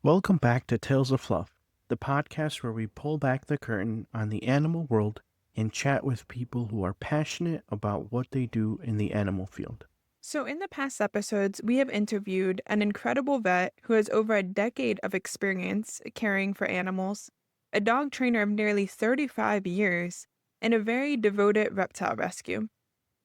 Welcome back to Tales of Fluff, the podcast where we pull back the curtain on the animal world and chat with people who are passionate about what they do in the animal field. So, in the past episodes, we have interviewed an incredible vet who has over a decade of experience caring for animals, a dog trainer of nearly 35 years, and a very devoted reptile rescue.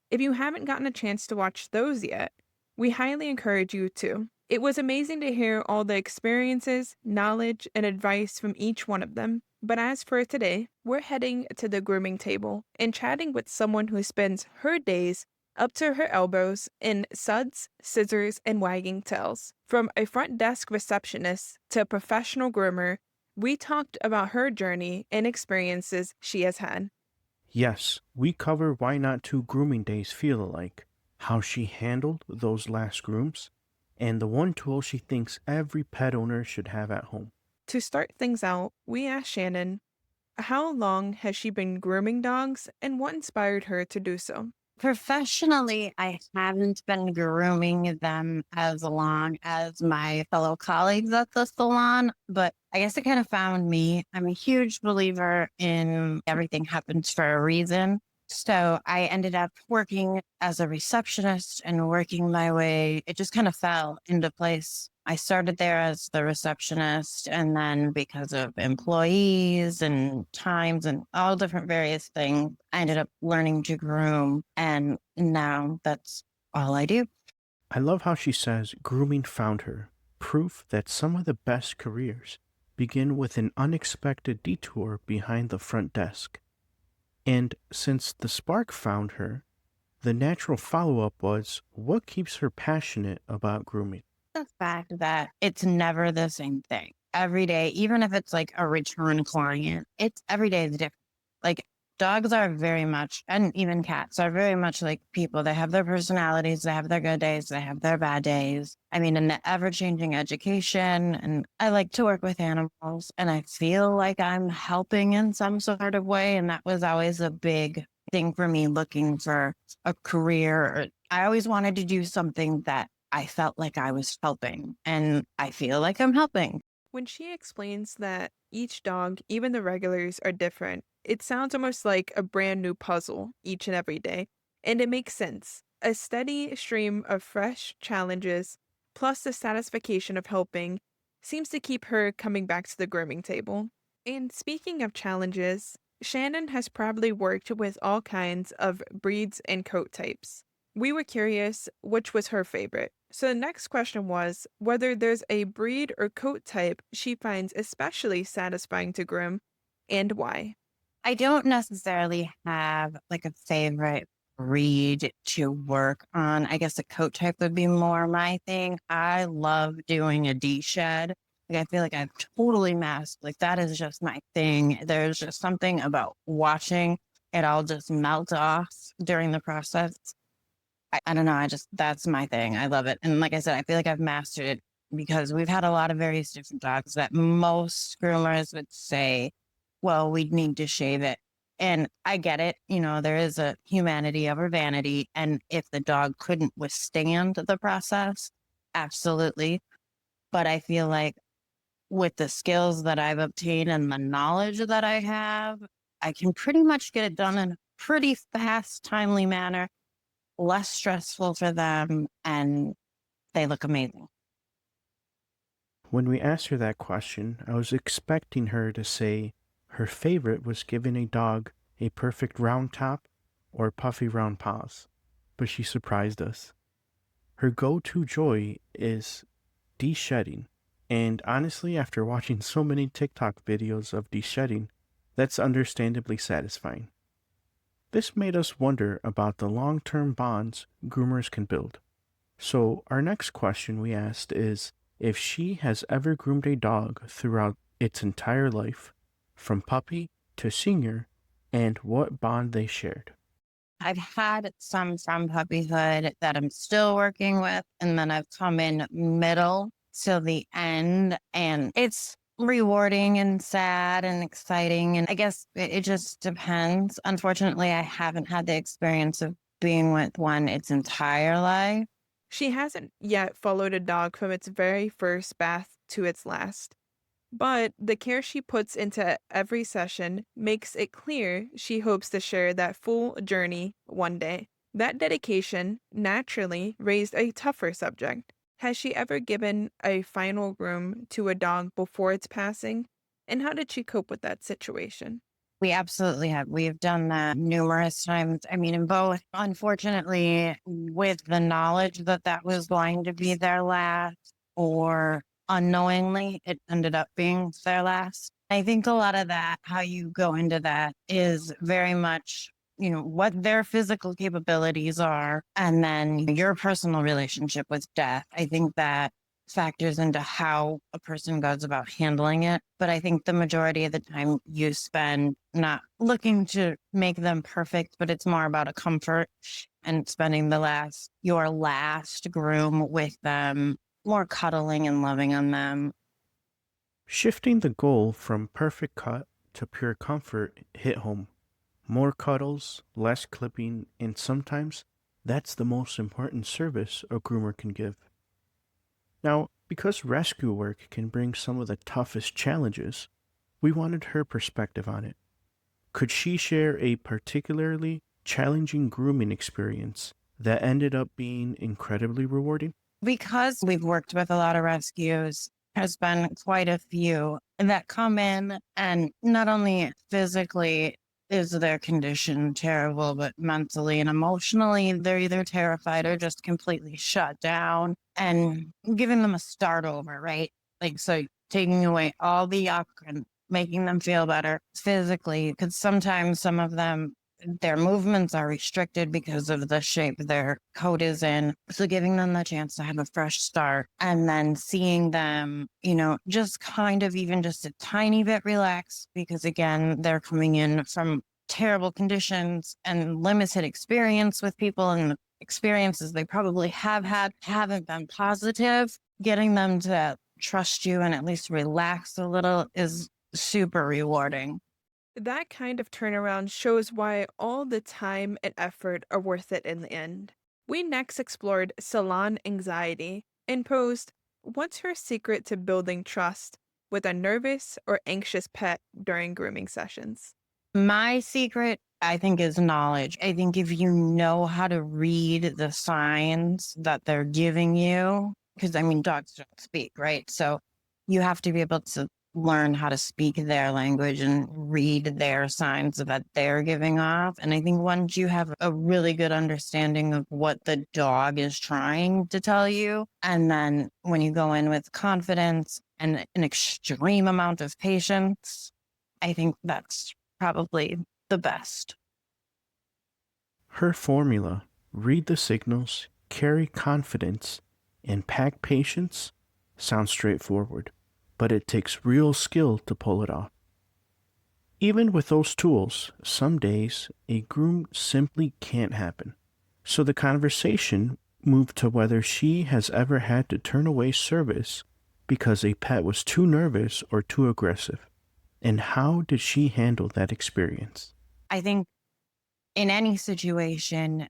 If you haven't gotten a chance to watch those yet, we highly encourage you to. It was amazing to hear all the experiences, knowledge, and advice from each one of them. But as for today, we're heading to the grooming table and chatting with someone who spends her days up to her elbows in suds, scissors, and wagging tails. From a front desk receptionist to a professional groomer, we talked about her journey and experiences she has had. Yes, we cover why not two grooming days feel alike, how she handled those last grooms, and the one tool she thinks every pet owner should have at home. To start things out, we asked Shannon how long has she been grooming dogs and what inspired her to do so? Professionally, I haven't been grooming them as long as my fellow colleagues at the salon, but I guess it kind of found me. I'm a huge believer in everything happens for a reason. So I ended up working as a receptionist and working my way. It just kind of fell into place. I started there as the receptionist, and then because of employees and times and all different various things, I ended up learning to groom. And now that's all I do. I love how she says grooming found her, proof that some of the best careers begin with an unexpected detour behind the front desk. And since the spark found her, the natural follow up was what keeps her passionate about grooming? The fact that it's never the same thing every day, even if it's like a return client, it's every day is different. Like dogs are very much, and even cats are very much like people. They have their personalities, they have their good days, they have their bad days. I mean, in the ever changing education, and I like to work with animals, and I feel like I'm helping in some sort of way. And that was always a big thing for me looking for a career. I always wanted to do something that I felt like I was helping, and I feel like I'm helping. When she explains that each dog, even the regulars, are different, it sounds almost like a brand new puzzle each and every day. And it makes sense. A steady stream of fresh challenges, plus the satisfaction of helping, seems to keep her coming back to the grooming table. And speaking of challenges, Shannon has probably worked with all kinds of breeds and coat types. We were curious which was her favorite. So the next question was whether there's a breed or coat type she finds especially satisfying to groom and why. I don't necessarily have like a favorite breed to work on. I guess a coat type would be more my thing. I love doing a D shed. Like I feel like I've totally mastered. Like that is just my thing. There's just something about watching it all just melt off during the process. I don't know. That's my thing. I love it. And like I said, I feel like I've mastered it because we've had a lot of various different dogs that most groomers would say, well, we need to shave it. And I get it. There is a humanity over vanity. And if the dog couldn't withstand the process, absolutely. But I feel like with the skills that I've obtained and the knowledge that I have, I can pretty much get it done in a pretty fast, timely manner, less stressful for them, and they look amazing. When we asked her that question, I was expecting her to say her favorite was giving a dog a perfect round top or puffy round paws, but she surprised us. Her go to joy is de-shedding, and honestly, after watching so many TikTok videos of de-shedding, that's understandably satisfying. This made us wonder about the long term bonds groomers can build. So, our next question we asked is if she has ever groomed a dog throughout its entire life, from puppy to senior, and what bond they shared. I've had some from puppyhood that I'm still working with, and then I've come in middle till the end, and it's rewarding and sad and exciting. And I guess it just depends. Unfortunately, I haven't had the experience of being with one its entire life. She hasn't yet followed a dog from its very first bath to its last. But the care she puts into every session makes it clear she hopes to share that full journey one day. That dedication naturally raised a tougher subject. Has she ever given a final groom to a dog before its passing? And how did she cope with that situation? We absolutely have. We have done that numerous times. I mean, in both, unfortunately, with the knowledge that that was going to be their last, or unknowingly, it ended up being their last. I think a lot of that, how you go into that, is very much, what their physical capabilities are, and then your personal relationship with death. I think that factors into how a person goes about handling it. But I think the majority of the time you spend not looking to make them perfect, but it's more about a comfort and spending your last groom with them, more cuddling and loving on them. Shifting the goal from perfect cut to pure comfort hit home. More cuddles, less clipping, and sometimes that's the most important service a groomer can give. Now, because rescue work can bring some of the toughest challenges, we wanted her perspective on it. Could she share a particularly challenging grooming experience that ended up being incredibly rewarding? Because we've worked with a lot of rescues, there's been quite a few that come in, and not only physically is their condition terrible, but mentally and emotionally, they're either terrified or just completely shut down, and giving them a start over, right? Like, so taking away all the yuck and making them feel better physically, because sometimes some of them, their movements are restricted because of the shape their coat is in. So giving them the chance to have a fresh start, and then seeing them, just kind of even just a tiny bit relaxed, because again, they're coming in from terrible conditions and limited experience with people, and the experiences they probably have had haven't been positive. Getting them to trust you and at least relax a little is super rewarding. That kind of turnaround shows why all the time and effort are worth it in the end. We next explored salon anxiety and posed, what's her secret to building trust with a nervous or anxious pet during grooming sessions? My secret, I think, is knowledge. I think if you know how to read the signs that they're giving you, because I mean, dogs don't speak, right? So you have to be able to learn how to speak their language and read their signs that they're giving off. And I think once you have a really good understanding of what the dog is trying to tell you, and then when you go in with confidence and an extreme amount of patience, I think that's probably the best. Her formula, read the signals, carry confidence, and pack patience, sounds straightforward, but it takes real skill to pull it off. Even with those tools, some days a groom simply can't happen. So the conversation moved to whether she has ever had to turn away service because a pet was too nervous or too aggressive. And how did she handle that experience? I think in any situation,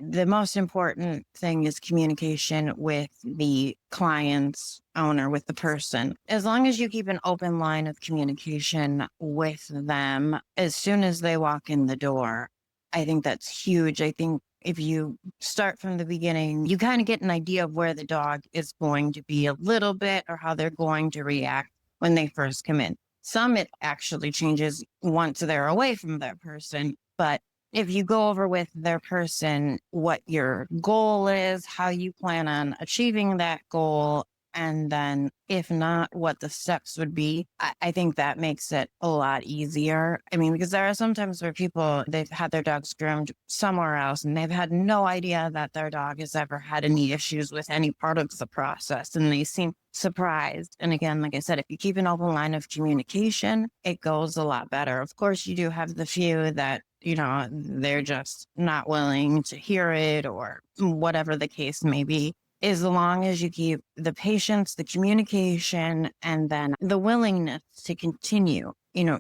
the most important thing is communication with the client's owner, with the person. As long as you keep an open line of communication with them as soon as they walk in the door, I think that's huge. I think if you start from the beginning, you kind of get an idea of where the dog is going to be a little bit, or how they're going to react when they first come in. Some it actually changes once they're away from their person, but if you go over with their person what your goal is, how you plan on achieving that goal, and then if not, what the steps would be, I think that makes it a lot easier. I mean, because there are some times where people, they've had their dogs groomed somewhere else and they've had no idea that their dog has ever had any issues with any part of the process, and they seem surprised. And again, like I said, if you keep an open line of communication, it goes a lot better. Of course, you do have the few that, they're just not willing to hear it, or whatever the case may be. As long as you keep the patience, the communication, and then the willingness to continue.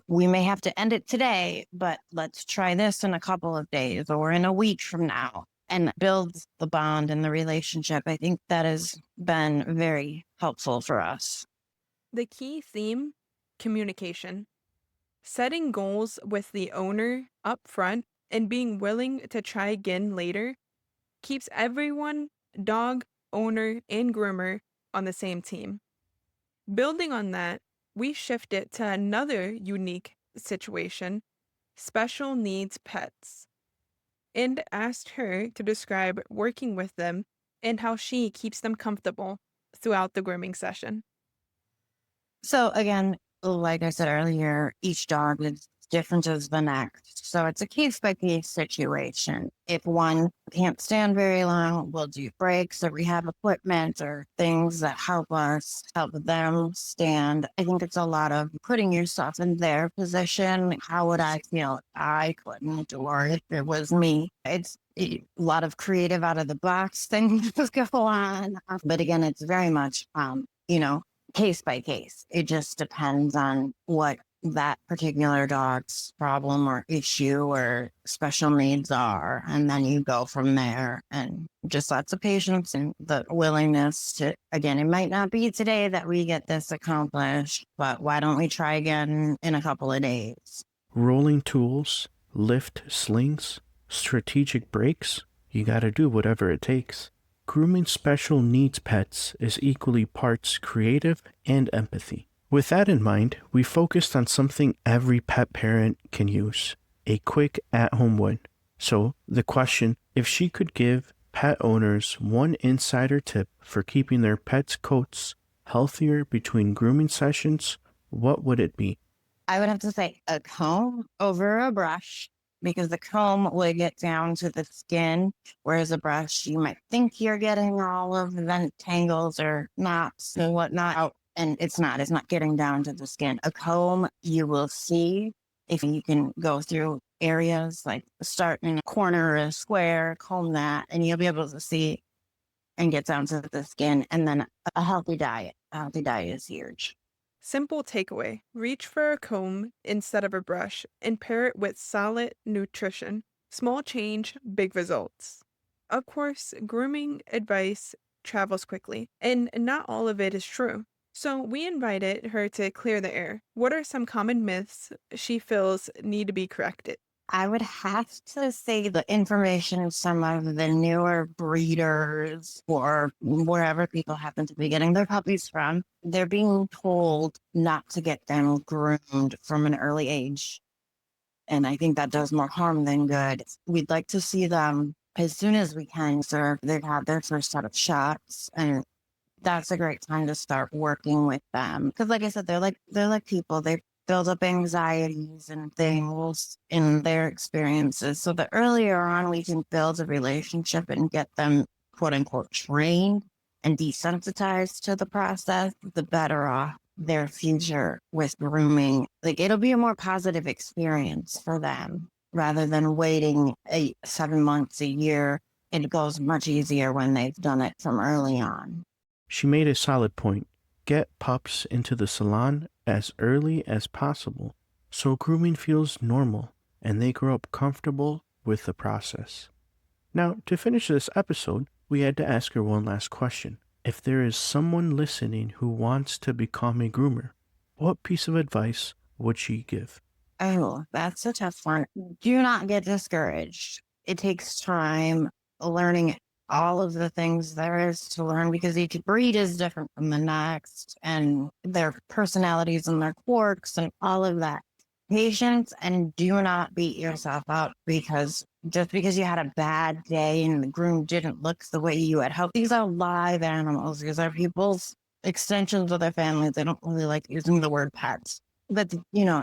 We may have to end it today, but let's try this in a couple of days or in a week from now. and builds the bond and the relationship. I think that has been very helpful for us. The key theme: communication. Setting goals with the owner up front and being willing to try again later keeps everyone, dog, owner, and groomer, on the same team. Building on that, we shift it to another unique situation: special needs pets, and asked her to describe working with them and how she keeps them comfortable throughout the grooming session. So again, like I said earlier, each dog is different as the next. So it's a case by case situation. If one can't stand very long, we'll do breaks or rehab equipment or things that help us help them stand. I think it's a lot of putting yourself in their position. How would I feel if I couldn't, or if it was me? It's a lot of creative out of the box things go on. But again, it's very much, case by case. It just depends on what that particular dog's problem or issue or special needs are. And then you go from there, and just lots of patience and the willingness to, again, it might not be today that we get this accomplished, but why don't we try again in a couple of days? Rolling tools, lift slings, strategic breaks, you gotta do whatever it takes. Grooming special needs pets is equally parts creative and empathy. With that in mind, we focused on something every pet parent can use: a quick at-home win. So, the question: if she could give pet owners one insider tip for keeping their pets' coats healthier between grooming sessions, what would it be? I would have to say a comb over a brush, because the comb would get down to the skin, whereas a brush, you might think you're getting all of the tangles or knots and whatnot out, and it's not getting down to the skin. A comb, you will see if you can go through areas, like start in a corner or a square, comb that, and you'll be able to see and get down to the skin. And then a healthy diet. A healthy diet is huge. Simple takeaway: reach for a comb instead of a brush and pair it with solid nutrition. Small change, big results. Of course, grooming advice travels quickly, and not all of it is true. So we invited her to clear the air. What are some common myths she feels need to be corrected? I would have to say the information of some of the newer breeders or wherever people happen to be getting their puppies from, they're being told not to get them groomed from an early age. And I think that does more harm than good. We'd like to see them as soon as we can, so they've had their first set of shots, and that's a great time to start working with them. Because like I said, they're like people. They build up anxieties and things in their experiences. So the earlier on we can build a relationship and get them quote unquote trained and desensitized to the process, the better off their future with grooming. Like, it'll be a more positive experience for them rather than waiting 7 months, a year. It goes much easier when they've done it from early on. She made a solid point. Get pups into the salon as early as possible so grooming feels normal and they grow up comfortable with the process. Now, to finish this episode, we had to ask her one last question. If there is someone listening who wants to become a groomer, what piece of advice would she give? Oh, that's a tough one. Do not get discouraged. It takes time learning all of the things there is to learn, because each breed is different from the next, and their personalities and their quirks and all of that. Patience, and do not beat yourself up because just because you had a bad day and the groom didn't look the way you had hoped. These are live animals. These are people's extensions of their families. They don't really like using the word pets. But,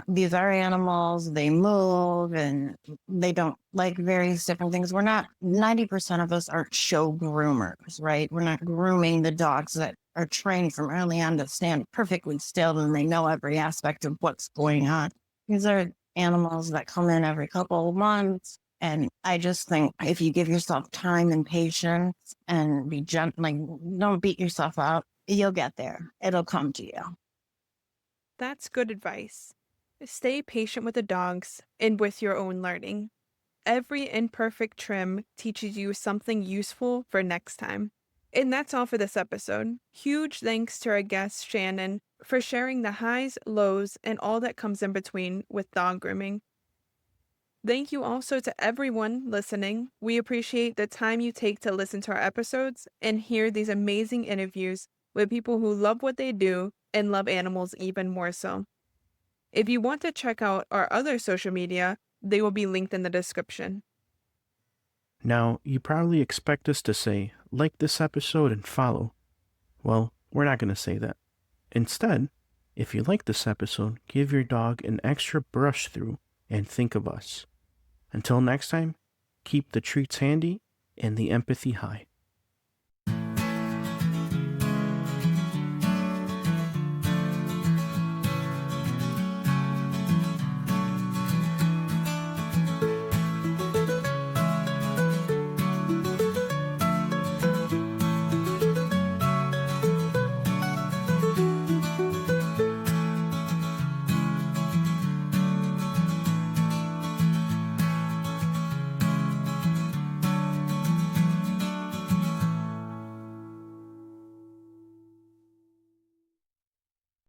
these are animals, they move and they don't like various different things. We're not, 90% of us aren't show groomers, right? We're not grooming the dogs that are trained from early on to stand perfectly still and they know every aspect of what's going on. These are animals that come in every couple of months. And I just think if you give yourself time and patience and be gentle, like, don't beat yourself up, you'll get there. It'll come to you. That's good advice. Stay patient with the dogs and with your own learning. every imperfect trim teaches you something useful for next time. And that's all for this episode. Huge thanks to our guest, Shannon, for sharing the highs, lows, and all that comes in between with dog grooming. Thank you also to everyone listening. We appreciate the time you take to listen to our episodes and hear these amazing interviews with people who love what they do and love animals even more so. If you want to check out our other social media, they will be linked in the description. Now, you probably expect us to say, like this episode and follow. Well, we're not going to say that. Instead, if you like this episode, give your dog an extra brush through and think of us. Until next time, keep the treats handy and the empathy high.